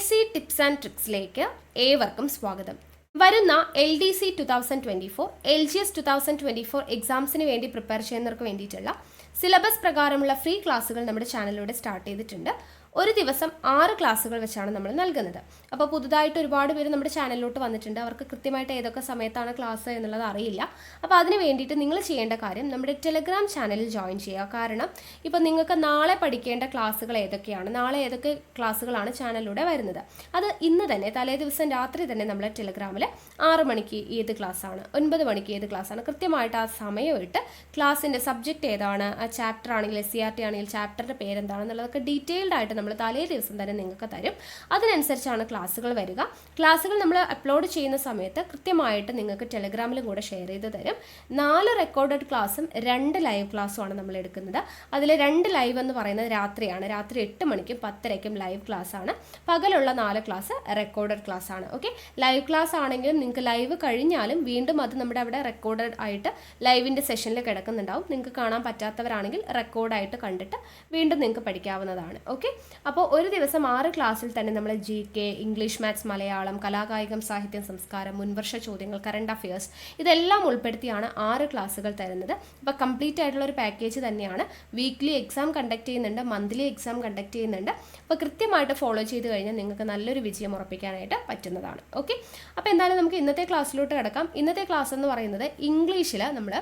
PSC tips and ട്രിക്സിലേക്ക് ഏവർക്കും സ്വാഗതം. വരുന്ന LDC 2024, LGS 2024 എക്സാംസിന് വേണ്ടി പ്രിപ്പയർ ചെയ്യുന്നവർക്ക് വേണ്ടിയിട്ടുള്ള സിലബസ് പ്രകാരമുള്ള ഫ്രീ ക്ലാസ്സുകൾ നമ്മുടെ ചാനലിലൂടെ സ്റ്റാർട്ട് ചെയ്തിട്ടുണ്ട്. ഒരു ദിവസം 6 ക്ലാസ്സുകൾ വെച്ചാണ് നമ്മൾ നൽകുന്നത്. അപ്പോൾ പുതുതായിട്ട് ഒരുപാട് പേര് നമ്മുടെ ചാനലിലോട്ട് വന്നിട്ടുണ്ട്. അവർക്ക് കൃത്യമായിട്ട് ഏതൊക്കെ സമയത്താണ് ക്ലാസ് എന്നുള്ളത് അറിയില്ല. അപ്പോൾ അതിന് വേണ്ടിയിട്ട് നിങ്ങൾ ചെയ്യേണ്ട കാര്യം നമ്മുടെ ടെലഗ്രാം ചാനലിൽ ജോയിൻ ചെയ്യുക. കാരണം ഇപ്പോൾ നിങ്ങൾക്ക് നാളെ പഠിക്കേണ്ട ക്ലാസ്സുകൾ ഏതൊക്കെയാണ്, നാളെ ഏതൊക്കെ ക്ലാസ്സുകളാണ് ചാനലിലൂടെ വരുന്നത്, അത് ഇന്ന് തന്നെ തലേ ദിവസം രാത്രി തന്നെ നമ്മളെ ടെലഗ്രാമിൽ 6 മണിക്ക് ഏത് ക്ലാസ്സാണ്, 9 മണിക്ക് ഏത് ക്ലാസ്സാണ്, കൃത്യമായിട്ട് ആ സമയമിട്ട് ക്ലാസ്സിൻ്റെ സബ്ജക്റ്റ് ഏതാണ്, ആ ചാപ്റ്റർ ആണെങ്കിൽ SCRT ആണെങ്കിൽ ചാപ്റ്ററിൻ്റെ പേരെന്താണെന്നുള്ളതൊക്കെ ഡീറ്റെയിൽഡ് ആയിട്ട് നമ്മൾ തലേ ദിവസം തന്നെ നിങ്ങൾക്ക് തരും. അതിനനുസരിച്ചാണ് ക്ലാസ്സുകൾ വരിക. ക്ലാസ്സുകൾ നമ്മൾ അപ്ലോഡ് ചെയ്യുന്ന സമയത്ത് കൃത്യമായിട്ട് നിങ്ങൾക്ക് ടെലഗ്രാമിലും കൂടെ ഷെയർ ചെയ്ത് തരും. 4 റെക്കോർഡഡ് ക്ലാസ്സും 2 ലൈവ് ക്ലാസ്സുമാണ് നമ്മൾ എടുക്കുന്നത്. അതിൽ 2 ലൈവ് എന്ന് പറയുന്നത് രാത്രിയാണ്. രാത്രി 8 മണിക്കും 10:30ക്കും ലൈവ് ക്ലാസ് ആണ്. പകലുള്ള 4 ക്ലാസ് റെക്കോർഡഡ് ക്ലാസ് ആണ്. ഓക്കെ, ലൈവ് ക്ലാസ് ആണെങ്കിലും നിങ്ങൾക്ക് ലൈവ് കഴിഞ്ഞാലും വീണ്ടും അത് നമ്മുടെ അവിടെ റെക്കോർഡഡ് ആയിട്ട് ലൈവിൻ്റെ സെഷനിൽ കിടക്കുന്നുണ്ടാവും. നിങ്ങൾക്ക് കാണാൻ പറ്റാത്തവരാണെങ്കിൽ റെക്കോർഡായിട്ട് കണ്ടിട്ട് വീണ്ടും നിങ്ങൾക്ക് പഠിക്കാവുന്നതാണ്. ഓക്കെ, അപ്പോൾ ഒരു ദിവസം 6 ക്ലാസ്സിൽ തന്നെ നമ്മൾ GK, ഇംഗ്ലീഷ്, മാത്സ്, മലയാളം, കലാകായികം, സാഹിത്യം, സംസ്കാരം, മുൻവർഷ ചോദ്യങ്ങൾ, കറണ്ട് അഫയേഴ്സ് ഇതെല്ലാം ഉൾപ്പെടുത്തിയാണ് 6 ക്ലാസ്സുകൾ തരുന്നത്. അപ്പോൾ കംപ്ലീറ്റ് ആയിട്ടുള്ള ഒരു പാക്കേജ് തന്നെയാണ്. വീക്ക്ലി എക്സാം കണ്ടക്ട് ചെയ്യുന്നുണ്ട്, മന്ത്ലി എക്സാം കണ്ടക്ട് ചെയ്യുന്നുണ്ട്. അപ്പോൾ കൃത്യമായിട്ട് ഫോളോ ചെയ്ത് കഴിഞ്ഞാൽ നിങ്ങൾക്ക് നല്ലൊരു വിജയം ഉറപ്പിക്കാനായിട്ട് പറ്റുന്നതാണ്. ഓക്കെ, അപ്പോൾ എന്തായാലും നമുക്ക് ഇന്നത്തെ ക്ലാസ്സിലോട്ട് കിടക്കാം. ഇന്നത്തെ ക്ലാസ് എന്ന് പറയുന്നത് ഇംഗ്ലീഷിൽ നമ്മൾ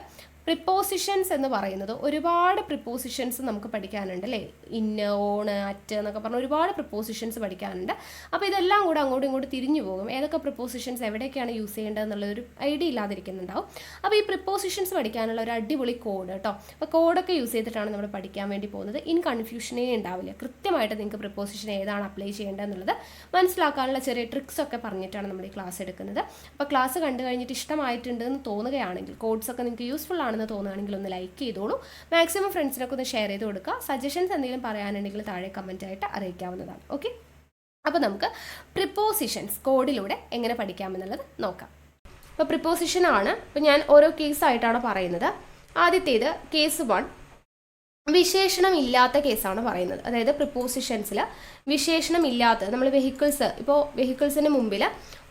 പ്രിപ്പോസിഷൻസ് എന്ന് പറയുന്നത് ഒരുപാട് പ്രിപ്പോസിഷൻസ് നമുക്ക് പഠിക്കാനുണ്ട് അല്ലേ. ഇന്ന്, ഓണ്, അറ്റ് എന്നൊക്കെ പറഞ്ഞ ഒരുപാട് പ്രിപ്പോസിഷൻസ് പഠിക്കാനുണ്ട്. അപ്പോൾ ഇതെല്ലാം കൂടെ അങ്ങോട്ടും ഇങ്ങോട്ടും തിരിഞ്ഞു പോകും. ഏതൊക്കെ പ്രിപ്പോസിഷൻസ് എവിടേക്കാണ് യൂസ് ചെയ്യേണ്ടത് എന്നുള്ളൊരു ഐഡിയ ഇല്ലാതിരിക്കുന്നുണ്ടാവും. അപ്പോൾ ഈ പ്രിപ്പോസിഷൻസ് പഠിക്കാനുള്ള ഒരു അടിപൊളി കോഡ് കേട്ടോ. അപ്പോൾ കോഡൊക്കെ യൂസ് ചെയ്തിട്ടാണ് നമ്മൾ പഠിക്കാൻ വേണ്ടി പോകുന്നത്. കൺഫ്യൂഷനേ ഉണ്ടാവില്ല. കൃത്യമായിട്ട് നിങ്ങൾക്ക് പ്രിപ്പോസിഷൻ ഏതാണ് അപ്ലൈ ചെയ്യേണ്ടത് എന്നുള്ളത് മനസ്സിലാക്കാനുള്ള ചെറിയ ട്രിക്സ് ഒക്കെ പറഞ്ഞിട്ടാണ് നമ്മൾ ഈ ക്ലാസ് എടുക്കുന്നത്. അപ്പോൾ ക്ലാസ് കണ്ടു കഴിഞ്ഞിട്ട് ഇഷ്ടമായിട്ടുണ്ട് എന്ന് തോന്നുകയാണെങ്കിൽ, കോഡ്സ് ഒക്കെ നിങ്ങൾക്ക് യൂസ്ഫുൾ ആണെന്ന് തോന്നുകയാണെങ്കിൽ ഒന്ന് ലൈക്ക് ചെയ്തോളൂ. മാക്സിമം ഫ്രണ്ട്സിനൊക്കെ ഒന്ന് ഷെയർ ചെയ്ത് കൊടുക്കുക. സജഷൻസ് എന്തെങ്കിലും പറയാനുണ്ടെങ്കിൽ താഴെ കമൻ്റ് ആയിട്ട് അറിയിക്കാവുന്നതാണ്. ഓക്കെ, അപ്പോൾ നമുക്ക് പ്രിപ്പോസിഷൻസ് കോഡിലൂടെ എങ്ങനെ പഠിക്കാമെന്നുള്ളത് നോക്കാം. അപ്പോൾ പ്രിപ്പോസിഷൻ ആണ്. അപ്പോൾ ഞാൻ ഓരോ കേസായിട്ടാണ് പറയുന്നത്. ആദ്യത്തേത് കേസ് 1, വിശേഷണം ഇല്ലാത്ത കേസാണ് പറയുന്നത്. അതായത് പ്രിപ്പോസിഷൻസിൽ വിശേഷണം ഇല്ലാത്ത, നമ്മൾ വെഹിക്കിൾസ്, ഇപ്പോൾ വെഹിക്കിൾസിന് മുമ്പിൽ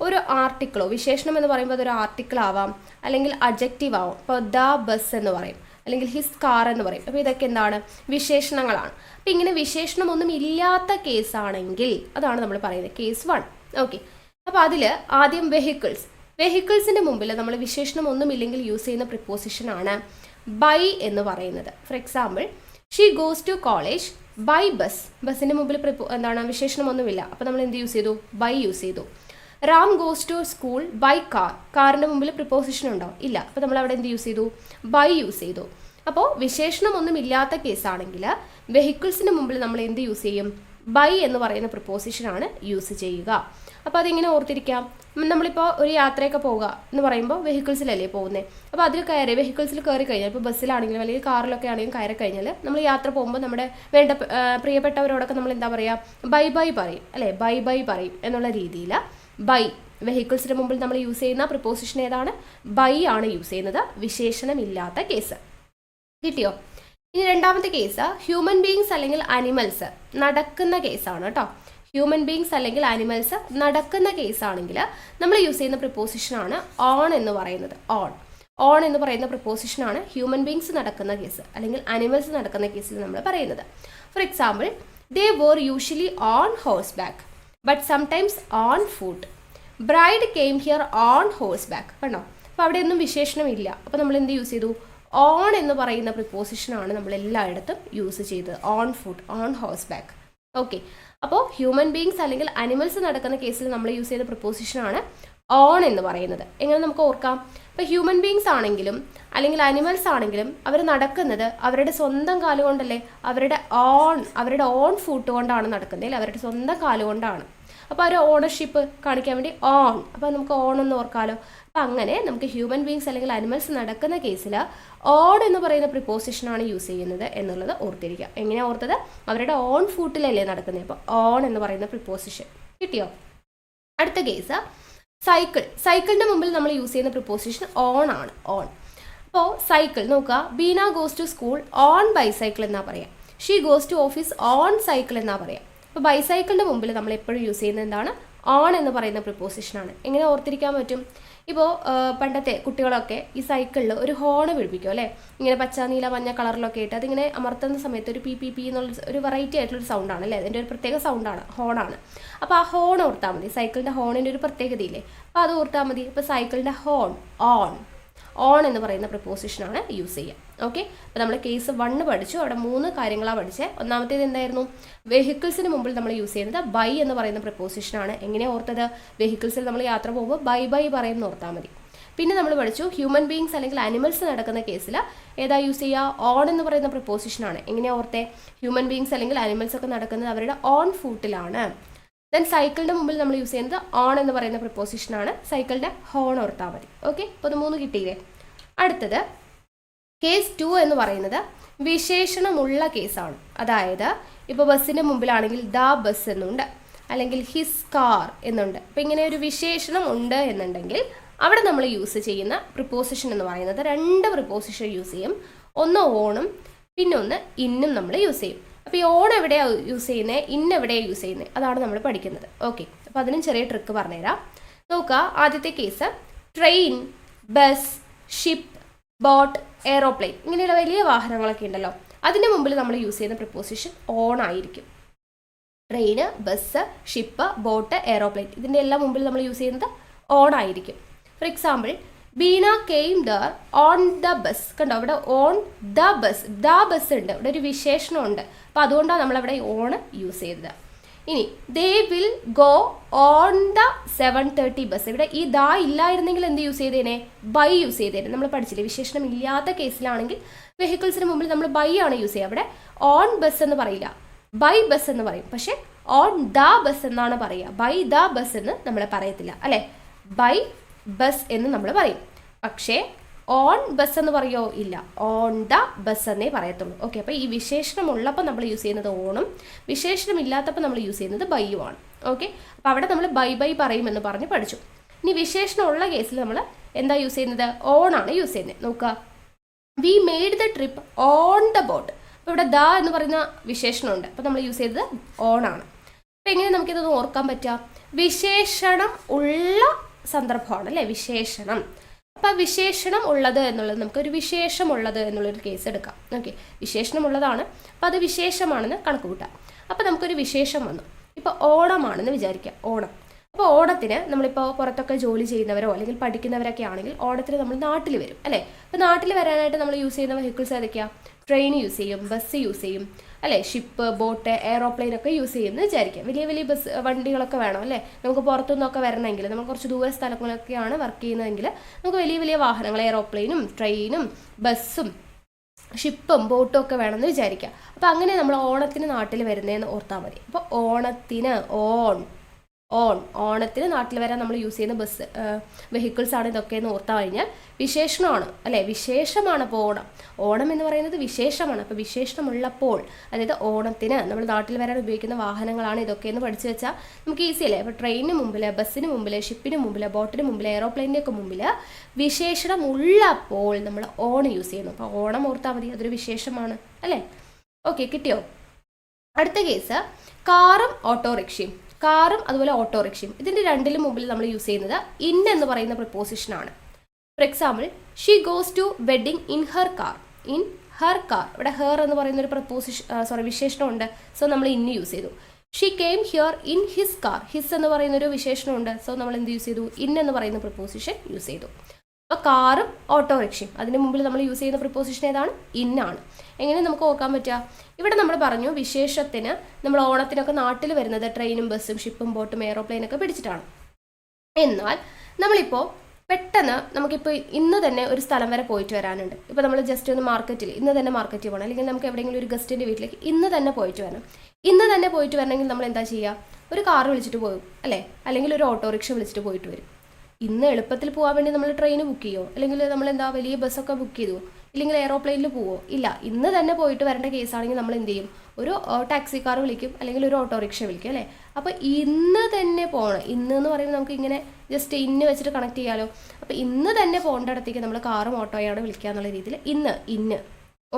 ഒരു ആർട്ടിക്കിളോ, വിശേഷണം എന്ന് പറയുമ്പോൾ അതൊരു ആർട്ടിക്കിൾ ആവാം, അല്ലെങ്കിൽ അഡ്ജക്റ്റീവ് ആവാം. ഇപ്പോൾ ദ ബസ് എന്ന് പറയും, അല്ലെങ്കിൽ ഹിസ് കാർ എന്ന് പറയും. അപ്പോൾ ഇതൊക്കെ എന്താണ്, വിശേഷണങ്ങളാണ്. അപ്പോൾ ഇങ്ങനെ വിശേഷണം ഒന്നും ഇല്ലാത്ത കേസാണെങ്കിൽ അതാണ് നമ്മൾ പറയുന്നത് കേസ് 1. ഓക്കെ, അപ്പോൾ അതിൽ ആദ്യം വെഹിക്കിൾസിൻ്റെ മുമ്പിൽ നമ്മൾ വിശേഷണം ഒന്നുമില്ലെങ്കിൽ യൂസ് ചെയ്യുന്ന പ്രിപ്പോസിഷനാണ് ബൈ എന്ന് പറയുന്നത്. For example, she goes to college by bus. ബസ്സിൻ്റെ മുമ്പിൽ എന്താണ്, വിശേഷണമൊന്നുമില്ല. അപ്പോൾ നമ്മൾ എന്ത് യൂസ് ചെയ്തു, ബൈ യൂസ് ചെയ്തു. Ram goes to school by car. കാറിൻ്റെ മുമ്പിൽ പ്രിപ്പോസിഷൻ ഉണ്ടോ, ഇല്ല. അപ്പോൾ നമ്മൾ അവിടെ എന്ത് യൂസ് ചെയ്തു, ബൈ യൂസ് ചെയ്തു. അപ്പോൾ വിശേഷണമൊന്നും ഇല്ലാത്ത കേസാണെങ്കിൽ വെഹിക്കിൾസിന് മുമ്പിൽ നമ്മൾ എന്ത് യൂസ് ചെയ്യും, ബൈ എന്ന് പറയുന്ന പ്രിപ്പോസിഷനാണ് യൂസ് ചെയ്യുക. അപ്പോൾ അതിങ്ങനെ ഓർത്തിരിക്കാം. നമ്മളിപ്പോൾ ഒരു യാത്രയൊക്കെ പോകുക എന്ന് പറയുമ്പോൾ വെഹിക്കിൾസിലല്ലേ പോകുന്നത്. അപ്പോൾ അതിൽ വെഹിക്കിൾസിൽ കയറി കഴിഞ്ഞാൽ, ഇപ്പോൾ ബസ്സിലാണെങ്കിലും അല്ലെങ്കിൽ കാറിലൊക്കെ ആണെങ്കിലും കയറി കഴിഞ്ഞാൽ നമ്മൾ യാത്ര പോകുമ്പോൾ നമ്മുടെ പ്രിയപ്പെട്ടവരോടൊക്കെ നമ്മൾ എന്താ പറയുക, ബൈ ബൈ പറയും അല്ലേ, ബൈ ബൈ പറയും എന്നുള്ള രീതിയിൽ ബൈ, വെഹിക്കിൾസിന് മുമ്പിൽ നമ്മൾ യൂസ് ചെയ്യുന്ന പ്രിപ്പോസിഷൻ ഏതാണ്, ബൈ ആണ് യൂസ് ചെയ്യുന്നത്, വിശേഷണമില്ലാത്ത കേസ്. കിട്ടിയോ? ഇനി രണ്ടാമത്തെ കേസ് ഹ്യൂമൻ ബീയിങ്സ് അല്ലെങ്കിൽ അനിമൽസ് നടക്കുന്ന കേസാണ് കേട്ടോ. ഹ്യൂമൻ ബീയിങ്സ് അല്ലെങ്കിൽ അനിമൽസ് നടക്കുന്ന കേസാണെങ്കിൽ നമ്മൾ യൂസ് ചെയ്യുന്ന പ്രിപ്പോസിഷനാണ് ഓൺ എന്ന് പറയുന്നത്. ഓൺ എന്ന് പറയുന്ന പ്രിപ്പോസിഷനാണ് ഹ്യൂമൻ ബീയിങ്സ് നടക്കുന്ന കേസ് അല്ലെങ്കിൽ അനിമൽസ് നടക്കുന്ന കേസിൽ നമ്മൾ പറയുന്നത്. For example, they were usually on horseback but sometimes on foot. Bride came here on horseback. കണ്ടോ? അപ്പോൾ അവിടെയൊന്നും വിശേഷണമില്ല. അപ്പോൾ നമ്മൾ എന്ത് യൂസ് ചെയ്തു, ഓൺ എന്ന് പറയുന്ന പ്രിപ്പോസിഷനാണ് നമ്മൾ എല്ലായിടത്തും യൂസ് ചെയ്തത്. On foot, on horseback. Okay, അപ്പോൾ ഹ്യൂമൻ ബീയിങ്സ് അല്ലെങ്കിൽ അനിമൽസ് നടക്കുന്ന കേസിൽ നമ്മൾ യൂസ് ചെയ്ത പ്രിപ്പോസിഷനാണ് ഓൺ എന്ന് പറയുന്നത്. എങ്ങനെ നമുക്ക് ഓർക്കാം? ഇപ്പോൾ ഹ്യൂമൻ ബീയിങ്സ് ആണെങ്കിലും അല്ലെങ്കിൽ അനിമൽസ് ആണെങ്കിലും അവർ നടക്കുന്നത് അവരുടെ സ്വന്തം കാലുകൊണ്ടല്ലേ, അവരുടെ ഓൺ ഫുട്ട് കൊണ്ടാണ് നടക്കുന്നത് അല്ലേ, അവരുടെ സ്വന്തം കാലുകൊണ്ടാണ്. അപ്പോൾ ഒരു ഓണർഷിപ്പ് കാണിക്കാൻ വേണ്ടി ഓൺ, അപ്പോൾ നമുക്ക് ഓൺ എന്ന് ഓർക്കാമല്ലോ. അപ്പം അങ്ങനെ നമുക്ക് ഹ്യൂമൻ ബീയിങ്സ് അല്ലെങ്കിൽ അനിമൽസ് നടക്കുന്ന കേസിൽ ഓൺ എന്ന് പറയുന്ന പ്രിപ്പോസിഷനാണ് യൂസ് ചെയ്യുന്നത് എന്നുള്ളത് ഓർത്തിരിക്കുക. എങ്ങനെയാണ് ഓർത്തത്, അവരുടെ ഓൺ ഫൂട്ടിലല്ലേ നടക്കുന്നത്. അപ്പോൾ ഓൺ എന്ന് പറയുന്ന പ്രിപ്പോസിഷൻ. കിട്ടിയോ? അടുത്ത കേസ് സൈക്കിളിൻ്റെ മുമ്പിൽ നമ്മൾ യൂസ് ചെയ്യുന്ന പ്രിപ്പോസിഷൻ ഓൺ ആണ്, ഓൺ. അപ്പോൾ സൈക്കിൾ നോക്കുക, Beena goes to school on bicycle എന്നാ പറയാം. She goes to office on cycle എന്നാ പറയാം. അപ്പോൾ ബൈസൈക്കിളിൻ്റെ മുമ്പിൽ നമ്മൾ എപ്പോഴും യൂസ് ചെയ്യുന്നത് എന്താണ്? ഓൺ എന്ന് പറയുന്ന പ്രിപ്പോസിഷനാണ്. എങ്ങനെ ഓർത്തിരിക്കാൻ പറ്റും? ഇപ്പോൾ പണ്ടത്തെ കുട്ടികളൊക്കെ ഈ സൈക്കിളിൽ ഒരു ഹോണ് പിടിപ്പിക്കും അല്ലേ, ഇങ്ങനെ പച്ച നീല മഞ്ഞ കളറിലൊക്കെ ഇട്ട് അതിങ്ങനെ അമർത്തുന്ന സമയത്ത് ഒരു പി പി പി എന്നുള്ള ഒരു വെറൈറ്റി ആയിട്ടുള്ളൊരു സൗണ്ടാണ് അല്ലേ, അതിൻ്റെ ഒരു പ്രത്യേക സൗണ്ടാണ്, ഹോണാണ്. അപ്പോൾ ആ ഹോൺ ഓർത്താൽ മതി, സൈക്കിളിൻ്റെ ഹോണിൻ്റെ ഒരു പ്രത്യേകതയില്ലേ, അപ്പോൾ അത് ഓർത്താൽ മതി. ഇപ്പോൾ സൈക്കിളിൻ്റെ ഹോൺ ഓൺ എന്ന് പറയുന്ന പ്രിപ്പോസിഷനാണ് യൂസ് ചെയ്യുക. ഓക്കെ, അപ്പോൾ നമ്മൾ കേസ് 1 പഠിച്ചു. അവിടെ 3 കാര്യങ്ങളാണ് പഠിച്ചത്. ഒന്നാമത്തേത് എന്തായിരുന്നു? വെഹിക്കിൾസിന് മുമ്പിൽ നമ്മൾ യൂസ് ചെയ്യുന്നത് ബൈ എന്ന് പറയുന്ന പ്രിപ്പോസിഷനാണ്. എങ്ങനെയാണ് ഓർത്തത്? വെഹിക്കിൾസിൽ നമ്മൾ യാത്ര പോകുമ്പോൾ ബൈ പറയുമെന്ന് ഓർത്താൽ മതി. പിന്നെ നമ്മൾ പഠിച്ചു ഹ്യൂമൻ ബീങ്സ് അല്ലെങ്കിൽ ആനിമൽസ് നടക്കുന്ന കേസിൽ ഏതാ യൂസ് ചെയ്യുക? ഓൺ എന്ന് പറയുന്ന പ്രിപ്പോസിഷനാണ്. എങ്ങനെയാണ് ഓർത്തേ? ഹ്യൂമൻ ബീങ്സ് അല്ലെങ്കിൽ ആനിമൽസ് ഒക്കെ നടക്കുന്നത് അവരുടെ ഓൺ ഫൂട്ടിലാണ്. ദെൻ സൈക്കിളിൻ്റെ മുമ്പിൽ നമ്മൾ യൂസ് ചെയ്യുന്നത് ഓൺ എന്ന് പറയുന്ന പ്രിപ്പോസിഷനാണ്. സൈക്കിളിൻ്റെ ഹോൺ ഓർത്താൽ മതി. ഓക്കെ, അപ്പോൾ അത് 3 കിട്ടിയില്ലേ? അടുത്തത് കേസ് 2 എന്ന് പറയുന്നത് വിശേഷണമുള്ള കേസാണ്. അതായത് ഇപ്പോൾ ബസ്സിൻ്റെ മുമ്പിലാണെങ്കിൽ ദ ബസ് എന്നുണ്ട്, അല്ലെങ്കിൽ ഹിസ് കാർ എന്നുണ്ട്. അപ്പോൾ ഇങ്ങനെ ഒരു വിശേഷണം ഉണ്ട് എന്നുണ്ടെങ്കിൽ അവിടെ നമ്മൾ യൂസ് ചെയ്യുന്ന പ്രിപ്പോസിഷൻ എന്ന് പറയുന്നത് 2 പ്രിപ്പോസിഷൻ യൂസ് ചെയ്യും. ഒന്ന് ഓണും പിന്നെ ഒന്ന് ഇന്നും നമ്മൾ യൂസ് ചെയ്യും. അപ്പോൾ ഈ ഓൺ എവിടെയാണ് യൂസ് ചെയ്യുന്നത്, ഇന്ന് എവിടെയാണ് യൂസ് ചെയ്യുന്നത്, അതാണ് നമ്മൾ പഠിക്കുന്നത്. ഓക്കെ, അപ്പോൾ അതിനും ചെറിയ ട്രിക്ക് പറഞ്ഞുതരാം. നോക്കുക, ആദ്യത്തെ case train, bus, ship, boat, aeroplane, ഇങ്ങനെയുള്ള വലിയ വാഹനങ്ങളൊക്കെ ഉണ്ടല്ലോ, അതിന് മുമ്പിൽ നമ്മൾ യൂസ് ചെയ്യുന്ന പ്രിപ്പോസിഷൻ ഓൺ ആയിരിക്കും. Train, bus, ship, boat, aeroplane, ഇതിൻ്റെ എല്ലാം മുമ്പിൽ നമ്മൾ യൂസ് ചെയ്യുന്നത് ഓൺ ആയിരിക്കും. For example, Beena came there on the bus. കണ്ടോ, ഇവിടെ ഓൺ ദ ബസ് ഉണ്ട്, ഇവിടെ ഒരു വിശേഷണമുണ്ട്. അപ്പോൾ അതുകൊണ്ടാണ് നമ്മളവിടെ ഓൺ യൂസ് ചെയ്തത്. ഇനി they will go on the 7:30 bus. ഇവിടെ ഈ ദ ഇല്ലായിരുന്നെങ്കിൽ എന്ത് യൂസ് ചെയ്തേനെ? ബൈ യൂസ് ചെയ്തേനെ. നമ്മൾ പഠിച്ചില്ലേ, വിശേഷണം ഇല്ലാത്ത കേസിലാണെങ്കിൽ വെഹിക്കിൾസിന് മുമ്പിൽ നമ്മൾ ബൈ ആണ് യൂസ് ചെയ്യുക. അവിടെ ഓൺ ബസ് എന്ന് പറയില്ല, ബൈ ബസ് എന്ന് പറയും. പക്ഷേ ഓൺ ദ ബസ് എന്നാണ് പറയുക, ബൈ ദ ബസ് എന്ന് നമ്മൾ പറയത്തില്ല അല്ലേ. ബൈ ബസ് എന്ന് നമ്മൾ പറയും. പക്ഷേ ഓൺ ബസ് എന്ന് പറയോ? ഇല്ല, ഓൺ ദ ബസ് എന്നേ പറയത്തുള്ളൂ. ഓക്കെ, അപ്പോൾ ഈ വിശേഷണം ഉള്ളപ്പോൾ നമ്മൾ യൂസ് ചെയ്യുന്നത് ഓണും, വിശേഷണം ഇല്ലാത്തപ്പോൾ നമ്മൾ യൂസ് ചെയ്യുന്നത് ബൈയുമാണ്. ഓക്കെ, അപ്പോൾ അവിടെ നമ്മൾ ബൈ പറയുമെന്ന് പറഞ്ഞ് പഠിച്ചു. ഇനി വിശേഷണം ഉള്ള കേസിൽ നമ്മൾ എന്താ യൂസ് ചെയ്യുന്നത്? ഓണാണ് യൂസ് ചെയ്യുന്നത്. നോക്കുക, V made the trip on the boat. അപ്പോൾ ഇവിടെ ദ എന്ന് പറയുന്ന വിശേഷണമുണ്ട്, അപ്പോൾ നമ്മൾ യൂസ് ചെയ്തത് ഓണാണ്. അപ്പോൾ എങ്ങനെ നമുക്കിതൊന്ന് ഓർക്കാൻ പറ്റുക? വിശേഷണം ഉള്ള സന്ദർഭമാണ് അല്ലേ വിശേഷണം. അപ്പോൾ വിശേഷണം ഉള്ളത് എന്നുള്ളത് നമുക്കൊരു വിശേഷമുള്ളത് എന്നുള്ളൊരു കേസ് എടുക്കാം. ഓക്കെ, വിശേഷണമുള്ളതാണ്, അപ്പോൾ അത് വിശേഷമാണെന്ന് കണക്ക് കൂട്ടാം. അപ്പോൾ നമുക്കൊരു വിശേഷം വന്നു. ഇപ്പോൾ ഓണമാണെന്ന് വിചാരിക്കാം, ഓണം. അപ്പോൾ ഓണത്തിന് നമ്മളിപ്പോൾ പുറത്തൊക്കെ ജോലി ചെയ്യുന്നവരോ അല്ലെങ്കിൽ പഠിക്കുന്നവരൊക്കെ ആണെങ്കിൽ ഓണത്തിന് നമ്മൾ നാട്ടിൽ വരും അല്ലേ. അപ്പോൾ നാട്ടിൽ വരാനായിട്ട് നമ്മൾ യൂസ് ചെയ്യുന്ന വെഹിക്കിൾസ് ഏതൊക്കെയാണ്? ട്രെയിൻ യൂസ് ചെയ്യും, ബസ് യൂസ് ചെയ്യും അല്ലേ, ഷിപ്പ്, ബോട്ട്, എയ്റോപ്ലെയിൻ ഒക്കെ യൂസ് ചെയ്യുമെന്ന് വിചാരിക്കാം. വലിയ വലിയ ബസ് വണ്ടികളൊക്കെ വേണം അല്ലേ, നമുക്ക് പുറത്തുനിന്നൊക്കെ വരണമെങ്കിൽ, നമ്മൾ കുറച്ച് ദൂര സ്ഥലങ്ങളൊക്കെയാണ് വർക്ക് ചെയ്യുന്നതെങ്കിൽ നമുക്ക് വലിയ വലിയ വാഹനങ്ങൾ, എയ്റോപ്ലെയിനും ട്രെയിനും ബസ്സും ഷിപ്പും ബോട്ടും ഒക്കെ വേണമെന്ന് വിചാരിക്കാം. അപ്പോൾ അങ്ങനെ നമ്മൾ ഓണത്തിന് നാട്ടിൽ വരുന്നതെന്ന് ഓർത്താൽ മതി. അപ്പോൾ ഓണത്തിന് ഓണത്തിന് നാട്ടിൽ വരാൻ നമ്മൾ യൂസ് ചെയ്യുന്ന ബസ് വെഹിക്കിൾസ് ആണ് ഇതൊക്കെ എന്ന് ഓർത്താൽ കഴിഞ്ഞാൽ വിശേഷണമാണ് അല്ലേ, വിശേഷമാണ്. അപ്പോൾ ഓണം എന്ന് പറയുന്നത് വിശേഷമാണ്. അപ്പോൾ വിശേഷണമുള്ളപ്പോൾ, അതായത് ഓണത്തിന് നമ്മൾ നാട്ടിൽ വരാൻ ഉപയോഗിക്കുന്ന വാഹനങ്ങളാണ് ഇതൊക്കെ എന്ന് പഠിച്ചു വെച്ചാൽ നമുക്ക് ഈസി അല്ലേ. അപ്പോൾ ട്രെയിനിന് മുമ്പിൽ, ബസ്സിന് മുമ്പിൽ, ഷിപ്പിന് മുമ്പിൽ, ബോട്ടിന് മുമ്പിൽ, എയ്റോപ്ലെയിൻ്റെ ഒക്കെ മുമ്പിൽ വിശേഷണം ഉള്ളപ്പോൾ നമ്മൾ ഓൺ യൂസ് ചെയ്യുന്നു. അപ്പോൾ ഓണം ഓർത്താൽ മതി, അതൊരു വിശേഷമാണ് അല്ലേ. ഓക്കെ, കിട്ടിയോ? അടുത്ത കേസ് കാറും ഓട്ടോറിക്ഷയും. കാറും അതുപോലെ ഓട്ടോറിക്ഷയും, ഇതിൻ്റെ രണ്ടിലും മുമ്പിൽ നമ്മൾ യൂസ് ചെയ്യുന്നത് ഇൻ എന്ന് പറയുന്ന പ്രിപ്പോസിഷനാണ്. For example, she goes to wedding in her car. In her car, ഇവിടെ ഹെർ എന്ന് പറയുന്ന ഒരു വിശേഷണമുണ്ട്, സോ നമ്മൾ ഇന്ന് യൂസ് ചെയ്തു. She came here in his car. His എന്ന് പറയുന്നൊരു വിശേഷണമുണ്ട്, സോ നമ്മൾ എന്ത് യൂസ് ചെയ്തു? ഇൻ എന്ന് പറയുന്ന പ്രിപ്പോസിഷൻ യൂസ് ചെയ്തു. അപ്പോൾ കാറും ഓട്ടോറിക്ഷയും അതിന് മുമ്പിൽ നമ്മൾ യൂസ് ചെയ്യുന്ന പ്രിപ്പോസിഷൻ ഏതാണ്? ഇന്നാണ്. എങ്ങനെ നമുക്ക് ഓർക്കാൻ പറ്റുക? ഇവിടെ നമ്മൾ പറഞ്ഞു വിശേഷത്തിന് നമ്മൾ ഓണത്തിനൊക്കെ നാട്ടിൽ വരുന്നത് ട്രെയിനും ബസ്സും ഷിപ്പും ബോട്ടും എയ്റോപ്ലെയിനൊക്കെ പിടിച്ചിട്ടാണ്. എന്നാൽ നമ്മളിപ്പോൾ പെട്ടെന്ന് നമുക്കിപ്പോൾ ഇന്ന് തന്നെ ഒരു സ്ഥലം വരെ പോയിട്ട് വരാനുണ്ട്. ഇപ്പോൾ നമ്മൾ ജസ്റ്റ് ഒന്ന് മാർക്കറ്റിൽ ഇന്ന് തന്നെ മാർക്കറ്റിൽ പോകണം, അല്ലെങ്കിൽ നമുക്ക് എവിടെയെങ്കിലും ഒരു ഗസ്റ്റിൻ്റെ വീട്ടിലേക്ക് ഇന്ന് തന്നെ പോയിട്ട് വരണം. ഇന്ന് തന്നെ പോയിട്ട് വരണമെങ്കിൽ നമ്മൾ എന്താ ചെയ്യുക? ഒരു കാർ വിളിച്ചിട്ട് പോകും അല്ലേ, അല്ലെങ്കിൽ ഒരു ഓട്ടോറിക്ഷ വിളിച്ചിട്ട് പോയിട്ട് വരും. ഇന്ന് എളുപ്പത്തിൽ പോകാൻ വേണ്ടി നമ്മൾ ട്രെയിൻ ബുക്ക് ചെയ്യുമോ, അല്ലെങ്കിൽ നമ്മൾ എന്താ വലിയ ബസ്സൊക്കെ ബുക്ക് ചെയ്തുമോ, ഇല്ലെങ്കിൽ എയ്റോപ്ലെയിനിൽ പോവോ? ഇല്ല. ഇന്ന് തന്നെ പോയിട്ട് വരേണ്ട കേസാണെങ്കിൽ നമ്മൾ എന്ത് ചെയ്യും? ഒരു ടാക്സി കാർ വിളിക്കും, അല്ലെങ്കിൽ ഒരു ഓട്ടോറിക്ഷ വിളിക്കും അല്ലേ. അപ്പോൾ ഇന്ന് തന്നെ പോകണം. ഇന്ന് എന്ന് പറയുമ്പോൾ നമുക്ക് ഇങ്ങനെ ജസ്റ്റ് ഇന്ന് വെച്ചിട്ട് കണക്ട് ചെയ്യാമല്ലോ. അപ്പോൾ ഇന്ന് തന്നെ പോകേണ്ടിടത്തേക്ക് നമ്മൾ കാറും ഓട്ടോയാണ് വിളിക്കുക എന്നുള്ള രീതിയിൽ ഇന്ന്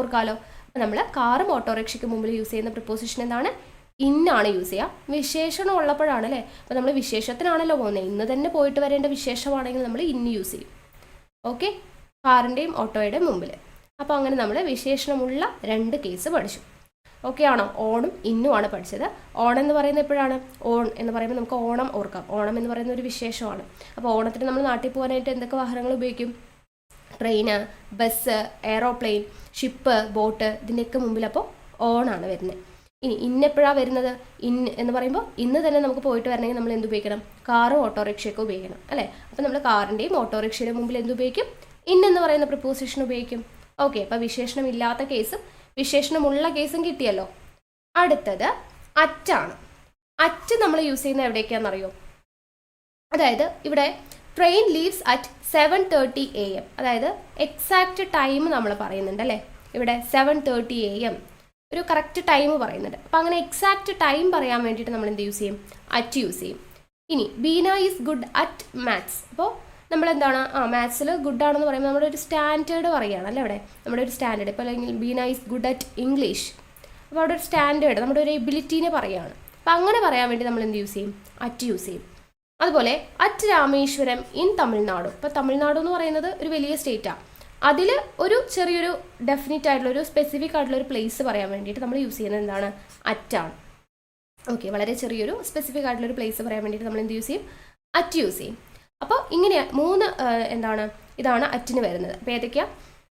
ഓർക്കാലോ. അപ്പോൾ നമ്മൾ കാറും ഓട്ടോറിക്ഷയ്ക്ക് മുമ്പിൽ യൂസ് ചെയ്യുന്ന പ്രിപ്പോസിഷൻ എന്താണ്? ഇന്നാണ് യൂസ് ചെയ്യുക. വിശേഷണം ഉള്ളപ്പോഴാണ് അല്ലേ, അപ്പോൾ നമ്മൾ വിശേഷത്തിനാണല്ലോ പോകുന്നത്, ഇന്ന് തന്നെ പോയിട്ട് വരേണ്ട വിശേഷമാണെങ്കിൽ നമ്മൾ ഇന്ന് യൂസ് ചെയ്യും. ഓക്കെ, കാറിൻ്റെയും ഓട്ടോയുടെയും മുമ്പിൽ. അപ്പോൾ അങ്ങനെ നമ്മൾ വിശേഷണമുള്ള 2 കേസ് പഠിച്ചു. ഓക്കെ ആണോ? ഓണും ഇന്നുമാണ് പഠിച്ചത്. ഓണം എന്ന് പറയുന്നത് എപ്പോഴാണ്? ഓൺ എന്ന് പറയുമ്പോൾ നമുക്ക് ഓണം ഓർക്കാം. ഓണം എന്ന് പറയുന്ന ഒരു വിശേഷമാണ്. അപ്പോൾ ഓണത്തിന് നമ്മൾ നാട്ടിൽ പോകാനായിട്ട് എന്തൊക്കെ വാഹനങ്ങൾ ഉപയോഗിക്കും? Train, bus, aeroplane, ship, boat, ഇതിൻ്റെയൊക്കെ മുമ്പിൽ അപ്പോൾ ഓണാണ് വരുന്നത്. ഇനി ഇന്നെപ്പോഴാണ് വരുന്നത്? ഇന്ന് എന്ന് പറയുമ്പോൾ ഇന്ന് തന്നെ നമുക്ക് പോയിട്ട് വരണമെങ്കിൽ നമ്മൾ എന്ത് ഉപയോഗിക്കണം? കാറും ഓട്ടോറിക്ഷയൊക്കെ ഉപയോഗിക്കണം അല്ലേ. അപ്പോൾ നമ്മൾ കാറിൻ്റെയും ഓട്ടോറിക്ഷയുടെ മുമ്പിൽ എന്ത് ഉപയോഗിക്കും? ഇന്നെന്ന് പറയുന്ന പ്രിപ്പോസിഷൻ ഉപയോഗിക്കും. ഓക്കെ, അപ്പോൾ വിശേഷണം ഇല്ലാത്ത കേസും വിശേഷണമുള്ള കേസും കിട്ടിയല്ലോ. അടുത്തത് അറ്റാണ്. അറ്റ് നമ്മൾ യൂസ് ചെയ്യുന്നത് എവിടേക്കാണെന്നറിയോ? അതായത് ഇവിടെ ട്രെയിൻ ലീവ്സ് അറ്റ് 7:30 AM, അതായത് എക്സാക്റ്റ് ടൈം നമ്മൾ പറയുന്നുണ്ട് അല്ലേ. ഇവിടെ 7:30 AM ഒരു കറക്റ്റ് ടൈം പറയുന്നുണ്ട്. അപ്പോൾ അങ്ങനെ എക്സാക്റ്റ് ടൈം പറയാൻ വേണ്ടിയിട്ട് നമ്മൾ എന്ത് യൂസ് ചെയ്യും? അറ്റ് യൂസ് ചെയ്യും. ഇനി Beena is good at maths. അപ്പോൾ നമ്മളെന്താണ് മാത്സിൽ ഗുഡ് ആണെന്ന് പറയുമ്പോൾ നമ്മുടെ ഒരു സ്റ്റാൻഡേർഡ് പറയുകയാണ് അല്ലേ. ഇവിടെ നമ്മുടെ ഒരു സ്റ്റാൻഡേർഡ്, ഇപ്പോൾ അല്ലെങ്കിൽ Beena is good at English, അപ്പോൾ അവിടെ ഒരു സ്റ്റാൻഡേർഡ് നമ്മുടെ ഒരു എബിലിറ്റീനെ പറയുകയാണ്. അപ്പോൾ അങ്ങനെ പറയാൻ വേണ്ടി നമ്മൾ എന്ത് യൂസ് ചെയ്യും? അറ്റ് യൂസ് ചെയ്യും. അതുപോലെ അറ്റ് രാമേശ്വരം ഇൻ തമിഴ്നാട്. ഇപ്പോൾ തമിഴ്നാട് എന്ന് പറയുന്നത് ഒരു വലിയ സ്റ്റേറ്റാണ്. അതിൽ ഒരു ചെറിയൊരു ഡെഫിനിറ്റ് ആയിട്ടുള്ള ഒരു സ്പെസിഫിക് ആയിട്ടുള്ള ഒരു പ്ലേസ് പറയാൻ വേണ്ടിയിട്ട് നമ്മൾ യൂസ് ചെയ്യുന്നത് എന്താണ്? അറ്റാണ്. ഓക്കെ, വളരെ ചെറിയൊരു സ്പെസിഫിക് ആയിട്ടുള്ള ഒരു പ്ലേസ് പറയാൻ വേണ്ടിയിട്ട് നമ്മൾ എന്ത് യൂസ് ചെയ്യും? അറ്റ് യൂസ് ചെയ്യും. അപ്പോൾ ഇങ്ങനെ 3 ഇതാണ് അറ്റിന് വരുന്നത്. അപ്പോൾ ഏതൊക്കെയാണ്?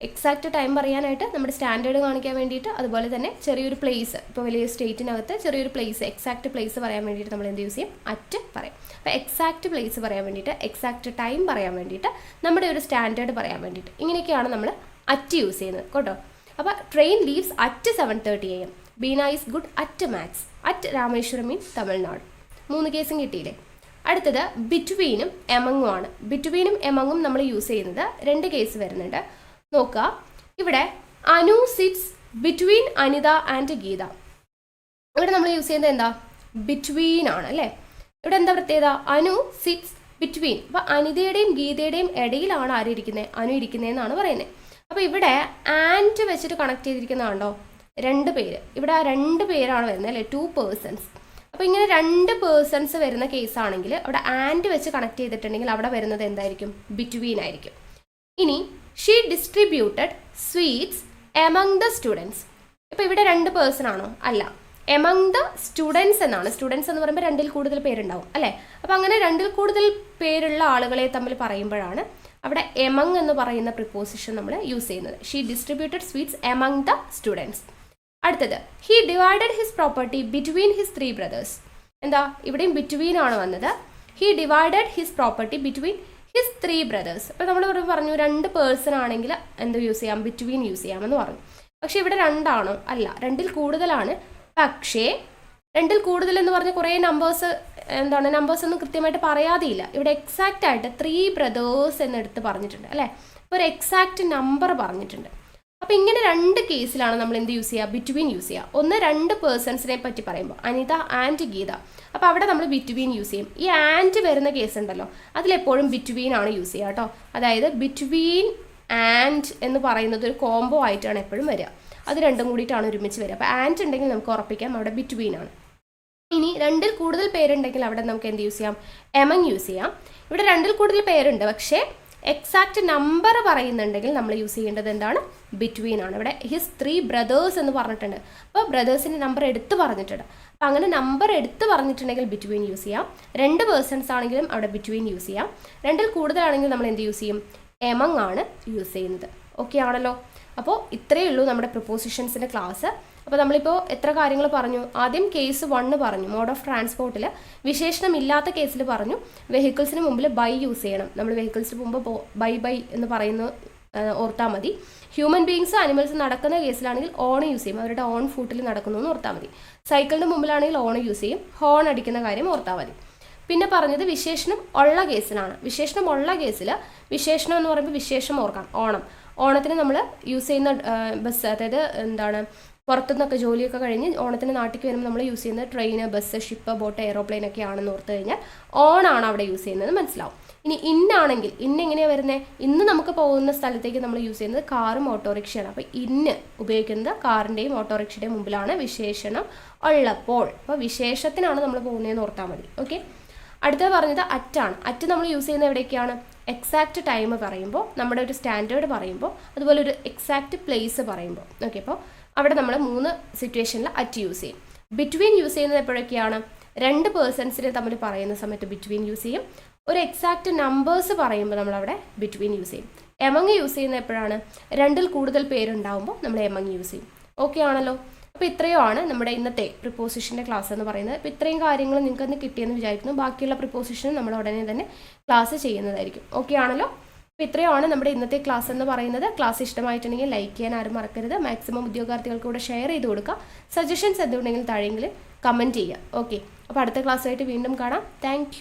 എക്സാക്റ്റ് ടൈം പറയാനായിട്ട് നമ്മുടെ സ്റ്റാൻഡേർഡ് കാണിക്കാൻ വേണ്ടിയിട്ട്, അതുപോലെ തന്നെ ചെറിയൊരു പ്ലേസ്, ഇപ്പോൾ വലിയ സ്റ്റേറ്റിനകത്ത് ചെറിയൊരു പ്ലേസ്, എക്സാക്റ്റ് പ്ലേസ് പറയാൻ വേണ്ടിയിട്ട് നമ്മൾ എന്ത് യൂസ് ചെയ്യും? അറ്റ് പറയും. അപ്പോൾ എക്സാക്റ്റ് പ്ലേസ് പറയാൻ വേണ്ടിയിട്ട്, എക്സാക്റ്റ് ടൈം പറയാൻ വേണ്ടിയിട്ട്, നമ്മുടെ ഒരു സ്റ്റാൻഡേർഡ് പറയാൻ വേണ്ടിയിട്ട്, ഇങ്ങനെയൊക്കെയാണ് നമ്മൾ അറ്റ് യൂസ് ചെയ്യുന്നത് കേട്ടോ. അപ്പോൾ train leaves at 7:30 AM. Beena is good at maths. At Rameswaram means Tamil Nadu. 3 കേസും കിട്ടിയില്ലേ. അടുത്തത് ബിറ്റ്വീനും എമങ്ങും ആണ്. ബിറ്റ്വീനും എമങ്ങും നമ്മൾ യൂസ് ചെയ്യുന്നത് 2 കേസ് വരുന്നുണ്ട്. നോക്കുക, ഇവിടെ Anu sits between Anita and Geetha. ഇവിടെ നമ്മൾ യൂസ് ചെയ്യുന്നത് എന്താ? ബിറ്റ്വീൻ ആണ് അല്ലേ. ഇവിടെ എന്താ പ്രത്യേകത? Anu sits between. അപ്പോൾ അനിതയുടെയും ഗീതയുടെയും ഇടയിലാണ് ആരിയിരിക്കുന്നത്? അനു ഇരിക്കുന്നതെന്നാണ് പറയുന്നത്. അപ്പോൾ ഇവിടെ ആൻഡ് വെച്ചിട്ട് കണക്ട് ചെയ്തിരിക്കുന്നതാണോ? 2 പേര്. ഇവിടെ ആ 2 പേരാണ് വരുന്നത് അല്ലേ, 2 പേഴ്സൺസ്. അപ്പോൾ ഇങ്ങനെ 2 പേഴ്സൺസ് വരുന്ന കേസാണെങ്കിൽ അവിടെ ആൻഡ് വെച്ച് കണക്ട് ചെയ്തിട്ടുണ്ടെങ്കിൽ അവിടെ വരുന്നത് എന്തായിരിക്കും? ബിറ്റ്വീൻ ആയിരിക്കും. ഇനി she distributed sweets among the students. ഇപ്പോൾ ഇവിടെ 2 പേഴ്സൺ ആണോ? അല്ല, എമംഗ് ദ സ്റ്റുഡൻസ് എന്നാണ്. സ്റ്റുഡൻസ് എന്ന് പറയുമ്പോൾ 2ൽ കൂടുതൽ പേരുണ്ടാവും അല്ലേ. അപ്പോൾ അങ്ങനെ 2ൽ കൂടുതൽ പേരുള്ള ആളുകളെ തമ്മിൽ പറയുമ്പോഴാണ് അവിടെ എമംഗ് എന്ന് പറയുന്ന പ്രിപ്പോസിഷൻ നമ്മൾ യൂസ് ചെയ്യുന്നത്. She distributed sweets among the students. അടുത്തത് he divided his property between his 3 brothers. എന്താ? ഇവിടെയും ബിറ്റ്വീൻ ആണ് വന്നത്. He divided his property between his 3 brothers. അപ്പോൾ നമ്മൾ പറഞ്ഞു 2 പേഴ്സൺ ആണെങ്കിൽ എന്ത് യൂസ് ചെയ്യാം? ബിറ്റ്വീൻ യൂസ് ചെയ്യാമെന്ന് പറഞ്ഞു. പക്ഷേ ഇവിടെ 2 ആണോ? അല്ല, 2ൽ കൂടുതലാണ്. പക്ഷേ 2ൽ കൂടുതൽ എന്ന് പറഞ്ഞാൽ കുറേ നമ്പേഴ്സ് നമ്പേഴ്സ് ഒന്നും കൃത്യമായിട്ട് പറയാതെയില്ല. ഇവിടെ എക്സാക്റ്റ് ആയിട്ട് 3 ബ്രദേഴ്സ് എന്നെടുത്ത് പറഞ്ഞിട്ടുണ്ട് അല്ലേ. അപ്പോൾ ഒരു എക്സാക്റ്റ് നമ്പർ പറഞ്ഞിട്ടുണ്ട്. അപ്പോൾ ഇങ്ങനെ 2 കേസിലാണ് നമ്മൾ എന്ത് യൂസ് ചെയ്യുക? ബിറ്റ്വീൻ യൂസ് ചെയ്യുക. ഒന്ന് 2 പേഴ്സൺസിനെ പറ്റി പറയുമ്പോൾ അനിത ആൻഡ് ഗീത, അപ്പോൾ അവിടെ നമ്മൾ ബിറ്റ്വീൻ യൂസ് ചെയ്യും. ഈ ആൻഡ് വരുന്ന കേസ് ഉണ്ടല്ലോ, അതിലെപ്പോഴും ബിറ്റ്വീൻ ആണ് യൂസ് ചെയ്യുക കേട്ടോ. അതായത് ബിറ്റ്വീൻ ആൻഡ് എന്ന് പറയുന്നത് ഒരു കോംബോ ആയിട്ടാണ് എപ്പോഴും വരിക. അത് 2ഉം കൂടിയിട്ടാണ് ഒരുമിച്ച് വരിക. അപ്പോൾ ആൻഡ് ഉണ്ടെങ്കിൽ നമുക്ക് ഉറപ്പിക്കാം അവിടെ ബിറ്റ്വീൻ ആണ്. ഇനി 2ൽ കൂടുതൽ പേരുണ്ടെങ്കിൽ അവിടെ നമുക്ക് എന്ത് യൂസ് ചെയ്യാം? എമംഗ് യൂസ് ചെയ്യാം. ഇവിടെ 2ൽ കൂടുതൽ പേരുണ്ട്, പക്ഷേ എക്സാക്റ്റ് നമ്പർ പറയുന്നുണ്ടെങ്കിൽ നമ്മൾ യൂസ് ചെയ്യേണ്ടത് എന്താണ്? ബിറ്റ്വീൻ ആണ്. ഇവിടെ ഹിസ് 3 ബ്രദേഴ്സ് എന്ന് പറഞ്ഞിട്ടുണ്ട്. അപ്പോൾ ബ്രദേഴ്സിൻ്റെ നമ്പർ എടുത്ത് പറഞ്ഞിട്ടുണ്ട്. അപ്പോൾ അങ്ങനെ നമ്പർ എടുത്ത് പറഞ്ഞിട്ടുണ്ടെങ്കിൽ ബിറ്റ്വീൻ യൂസ് ചെയ്യാം. 2 പേഴ്സൺസ് ആണെങ്കിലും അവിടെ ബിറ്റ്വീൻ യൂസ് ചെയ്യാം. 2ൽ കൂടുതലാണെങ്കിൽ നമ്മൾ എന്ത് യൂസ് ചെയ്യും? എമംഗ് ആണ് യൂസ് ചെയ്യുന്നത്. ഓക്കെ ആണല്ലോ. അപ്പോൾ ഇത്രയേ ഉള്ളൂ നമ്മുടെ പ്രിപ്പോസിഷൻസിൻ്റെ ക്ലാസ്. അപ്പോൾ നമ്മളിപ്പോൾ എത്ര കാര്യങ്ങൾ പറഞ്ഞു? ആദ്യം കേസ് 1 പറഞ്ഞു, മോഡ് ഓഫ് ട്രാൻസ്പോർട്ടിൽ വിശേഷണം ഇല്ലാത്ത കേസിൽ പറഞ്ഞു വെഹിക്കിൾസിന് മുമ്പിൽ ബൈ യൂസ് ചെയ്യണം. നമ്മൾ വെഹിക്കിൾസിന് മുമ്പ് ബൈ എന്ന് പറയുന്നത് ഓർത്താൽ മതി. ഹ്യൂമൻ ബീങ്സ് അനിമൽസ് നടക്കുന്ന കേസിലാണെങ്കിൽ ഓൺ യൂസ് ചെയ്യും, അവരുടെ ഓൺ ഫൂട്ടിൽ നടക്കുന്നു എന്ന് ഓർത്താൽ മതി. സൈക്കിളിൻ്റെ മുമ്പിലാണെങ്കിൽ ഓൺ യൂസ് ചെയ്യും, ഹോൺ അടിക്കുന്ന കാര്യം ഓർത്താൽ മതി. പിന്നെ പറഞ്ഞത് വിശേഷണം ഉള്ള കേസിലാണ്. വിശേഷണം ഉള്ള കേസിൽ വിശേഷണം എന്ന് പറയുമ്പോൾ വിശേഷം ഓർക്കാം. ഓണത്തിന് നമ്മൾ യൂസ് ചെയ്യുന്ന ബസ്, അതായത് പുറത്തുനിന്നൊക്കെ ജോലിയൊക്കെ കഴിഞ്ഞ് ഓണത്തിന് നാട്ടിലേക്ക് വരുമ്പോൾ നമ്മൾ യൂസ് ചെയ്യുന്നത് train, bus, ship, boat, aeroplane ഒക്കെ ആണെന്ന് ഓർത്ത് കഴിഞ്ഞാൽ ഓൺ ആണ് അവിടെ യൂസ് ചെയ്യുന്നത് മനസ്സിലാവും. ഇനി ഇന്നാണെങ്കിൽ എങ്ങനെയാണ് വരുന്നത്? ഇന്ന് നമുക്ക് പോകുന്ന സ്ഥലത്തേക്ക് നമ്മൾ യൂസ് ചെയ്യുന്നത് കാറും ഓട്ടോറിക്ഷയാണ്. അപ്പോൾ ഇന്ന് ഉപയോഗിക്കുന്നത് കാറിൻ്റെയും ഓട്ടോറിക്ഷയുടെയും മുമ്പിലാണ് വിശേഷണം ഉള്ളപ്പോൾ. അപ്പോൾ വിശേഷത്തിനാണ് നമ്മൾ പോകുന്നതെന്ന് ഓർത്താൽ മതി. ഓക്കെ. അടുത്തത് പറഞ്ഞത് അറ്റാണ്. അറ്റ് നമ്മൾ യൂസ് ചെയ്യുന്നത് എവിടേക്കാണ്? എക്സാക്റ്റ് ടൈം പറയുമ്പോൾ, നമ്മുടെ ഒരു സ്റ്റാൻഡേർഡ് പറയുമ്പോൾ, അതുപോലെ ഒരു എക്സാക്റ്റ് പ്ലേസ് പറയുമ്പോൾ. ഓക്കെ. അപ്പോൾ അവിടെ നമ്മൾ 3 സിറ്റുവേഷനിൽ അറ്റ് യൂസ് ചെയ്യും. ബിറ്റ്വീൻ യൂസ് ചെയ്യുന്നത് എപ്പോഴൊക്കെയാണ്? 2 പേഴ്സൺസിനെ തമ്മിൽ പറയുന്ന സമയത്ത് ബിറ്റ്വീൻ യൂസ് ചെയ്യും. ഒരു എക്സാക്റ്റ് നമ്പേഴ്സ് പറയുമ്പോൾ നമ്മളവിടെ ബിറ്റ്വീൻ യൂസ് ചെയ്യും. എമങ് യൂസ് ചെയ്യുന്നത് എപ്പോഴാണ്? 2ൽ കൂടുതൽ പേരുണ്ടാകുമ്പോൾ നമ്മൾ എമങ് യൂസ് ചെയ്യും. ഓക്കെ ആണല്ലോ. അപ്പോൾ ഇത്രയുമാണ് നമ്മുടെ ഇന്നത്തെ പ്രിപ്പോസിഷൻ്റെ ക്ലാസ് എന്ന് പറയുന്നത്. അപ്പോൾ ഇത്രയും കാര്യങ്ങൾ നിങ്ങൾക്ക് അന്ന് കിട്ടിയെന്ന് വിചാരിക്കുന്നു. ബാക്കിയുള്ള പ്രിപ്പോസിഷൻ നമ്മൾ ഉടനെ തന്നെ ക്ലാസ് ചെയ്യുന്നതായിരിക്കും. ഓക്കെ ആണല്ലോ. അപ്പോൾ ഇത്രയുമാണ് നമ്മുടെ ഇന്നത്തെ ക്ലാസ് എന്ന് പറയുന്നത്. ക്ലാസ് ഇഷ്ടമായിട്ടുണ്ടെങ്കിൽ ലൈക്ക് ചെയ്യാൻ ആരും മറക്കരുത്. മാക്സിമം ഉദ്യോഗാർത്ഥികൾക്ക് കൂടെ ഷെയർ ചെയ്ത് കൊടുക്കുക. സജഷൻസ് എന്തുണ്ടെങ്കിൽ താഴെയെങ്കിൽ കമൻറ്റ് ചെയ്യുക. ഓക്കെ. അപ്പോൾ അടുത്ത ക്ലാസ്സായിട്ട് വീണ്ടും കാണാം. താങ്ക്